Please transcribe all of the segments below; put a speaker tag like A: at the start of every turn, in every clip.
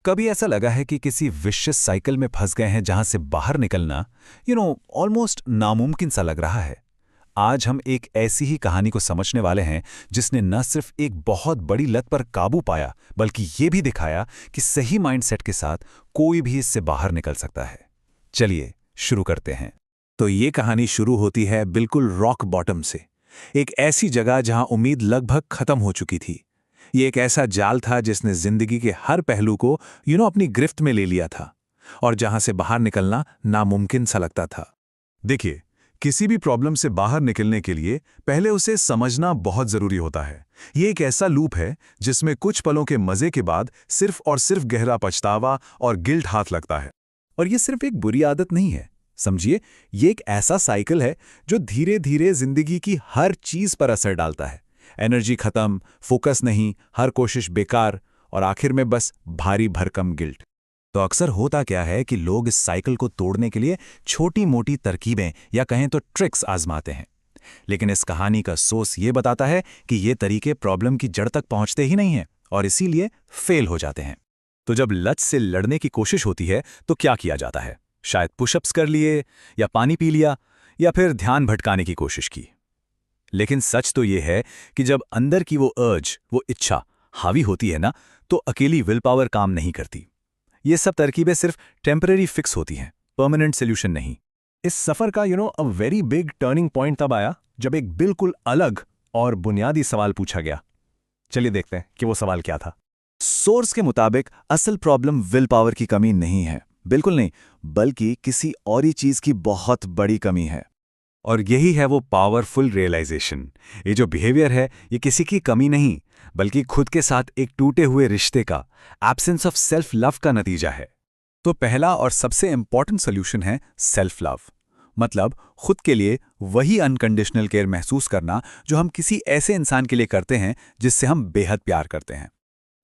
A: कभी ऐसा लगा है कि किसी विशियस साइकिल में फंस गए हैं जहां से बाहर निकलना ऑलमोस्ट नामुमकिन सा लग रहा है। आज हम एक ऐसी ही कहानी को समझने वाले हैं जिसने न सिर्फ एक बहुत बड़ी लत पर काबू पाया बल्कि ये भी दिखाया कि सही माइंडसेट के साथ कोई भी इससे बाहर निकल सकता है। चलिए शुरू करते हैं।
B: तो ये कहानी शुरू होती है बिल्कुल रॉक बॉटम से, एक ऐसी जगह जहां उम्मीद लगभग खत्म हो चुकी थी। ये एक ऐसा जाल था जिसने जिंदगी के हर पहलू को अपनी गिरफ्त में ले लिया था और जहां से बाहर निकलना नामुमकिन सा लगता था।
C: देखिए, किसी भी प्रॉब्लम से बाहर निकलने के लिए पहले उसे समझना बहुत जरूरी होता है। ये एक ऐसा लूप है जिसमें कुछ पलों के मजे के बाद सिर्फ और सिर्फ गहरा पछतावा और गिल्ट हाथ लगता है।
A: और ये सिर्फ एक बुरी आदत नहीं है, समझिए, ये एक ऐसा साइकिल है जो धीरे धीरे जिंदगी की हर चीज पर असर डालता है। एनर्जी खत्म, फोकस नहीं, हर कोशिश बेकार और आखिर में बस भारी भरकम गिल्ट। तो अक्सर होता क्या है कि लोग इस साइकिल को तोड़ने के लिए छोटी मोटी तरकीबें या कहें तो ट्रिक्स आजमाते हैं। लेकिन इस कहानी का सोर्स ये बताता है कि ये तरीके प्रॉब्लम की जड़ तक पहुंचते ही नहीं हैं और इसीलिए फेल हो जाते हैं। तो जब लत से लड़ने की कोशिश होती है तो क्या किया जाता है? शायद पुशअप्स कर लिए या पानी पी लिया या फिर ध्यान भटकाने की कोशिश की। लेकिन सच तो ये है कि जब अंदर की वो अर्ज, वो इच्छा हावी होती है ना, तो अकेली विल पावर काम नहीं करती। ये सब तरकीबें सिर्फ टेम्पररी फिक्स होती हैं, परमानेंट सोल्यूशन नहीं।
C: इस सफर का a very big turning point तब आया जब एक बिल्कुल अलग और बुनियादी सवाल पूछा गया। चलिए देखते हैं कि वो सवाल क्या था।
A: सोर्स के मुताबिक असल प्रॉब्लम विल पावर की कमी नहीं है, बिल्कुल नहीं, बल्कि किसी और ही चीज की बहुत बड़ी कमी है।
B: और यही है वो पावरफुल रियलाइजेशन। ये जो बिहेवियर है, ये किसी की कमी नहीं बल्कि खुद के साथ एक टूटे हुए रिश्ते का, एब्सेंस ऑफ सेल्फ लव का नतीजा है।
A: तो पहला और सबसे इंपॉर्टेंट सोल्यूशन है सेल्फ लव, मतलब खुद के लिए वही अनकंडीशनल केयर महसूस करना जो हम किसी ऐसे इंसान के लिए करते हैं जिससे हम बेहद प्यार करते हैं।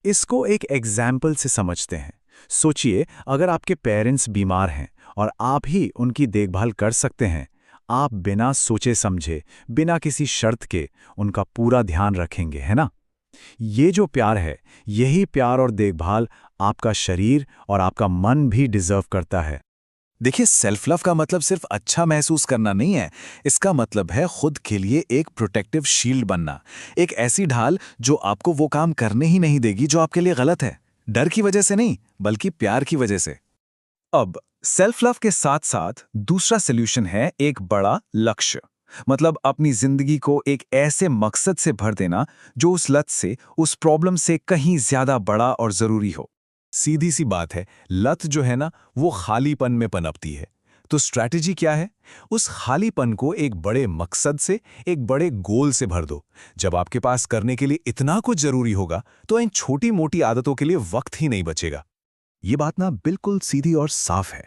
A: इसको एक एग्जाम्पल से समझते हैं। सोचिए, अगर आपके पेरेंट्स बीमार हैं और आप ही उनकी देखभाल कर सकते हैं, आप बिना सोचे समझे, बिना किसी शर्त के उनका पूरा ध्यान रखेंगे, है ना? ये जो प्यार है, यही प्यार और देखभाल आपका शरीर और आपका मन भी डिजर्व करता है।
B: देखिए, सेल्फ लव का मतलब सिर्फ अच्छा महसूस करना नहीं है। इसका मतलब है खुद के लिए एक प्रोटेक्टिव शील्ड बनना, एक ऐसी ढाल जो आपको वो काम करने ही नहीं देगी जो आपके लिए गलत है, डर की वजह से नहीं बल्कि प्यार की वजह से।
C: अब सेल्फ लव के साथ साथ दूसरा सॉल्यूशन है एक बड़ा लक्ष्य, मतलब अपनी जिंदगी को एक ऐसे मकसद से भर देना जो उस लत से, उस प्रॉब्लम से कहीं ज्यादा बड़ा और जरूरी हो। सीधी सी बात है, लत जो है ना, वो खालीपन में पनपती है। तो स्ट्रैटेजी क्या है? उस खालीपन को एक बड़े मकसद से, एक बड़े गोल से भर दो। जब आपके पास करने के लिए इतना कुछ जरूरी होगा तो इन छोटी मोटी आदतों के लिए वक्त ही नहीं बचेगा। ये बात ना बिल्कुल सीधी और साफ है।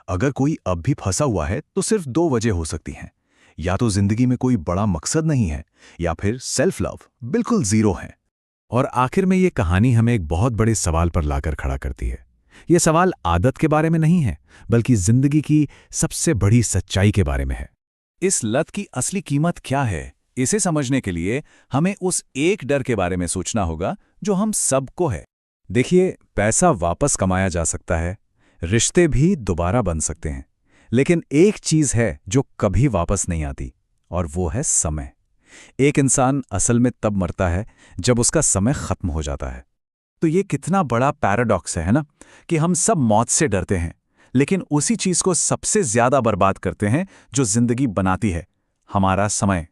C: अगर कोई अब भी फंसा हुआ है तो सिर्फ दो वजह हो सकती हैं। या तो जिंदगी में कोई बड़ा मकसद नहीं है, या फिर सेल्फ लव बिल्कुल जीरो है।
B: और आखिर में ये कहानी हमें एक बहुत बड़े सवाल पर लाकर खड़ा करती है। ये सवाल आदत के बारे में नहीं है, बल्कि जिंदगी की सबसे बड़ी सच्चाई के बारे में है।
A: इस लत की असली कीमत क्या है? इसे समझने के लिए हमें उस एक डर के बारे में सोचना होगा जो हम सबको है।
B: देखिए, पैसा वापस कमाया जा सकता है, रिश्ते भी दोबारा बन सकते हैं, लेकिन एक चीज है जो कभी वापस नहीं आती, और वो है समय। एक इंसान असल में तब मरता है जब उसका समय खत्म हो जाता है।
A: तो ये कितना बड़ा पैराडॉक्स है ना, कि हम सब मौत से डरते हैं, लेकिन उसी चीज को सबसे ज्यादा बर्बाद करते हैं जो जिंदगी बनाती है, हमारा समय।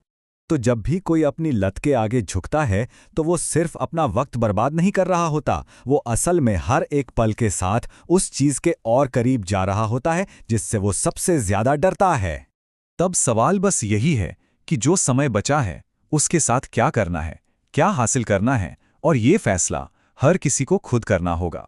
C: तो जब भी कोई अपनी लत के आगे झुकता है तो वो सिर्फ अपना वक्त बर्बाद नहीं कर रहा होता, वो असल में हर एक पल के साथ उस चीज के और करीब जा रहा होता है जिससे वो सबसे ज्यादा डरता है। तब सवाल बस यही है कि जो समय बचा है उसके साथ क्या करना है, क्या हासिल करना है, और ये फैसला हर किसी को खुद करना होगा।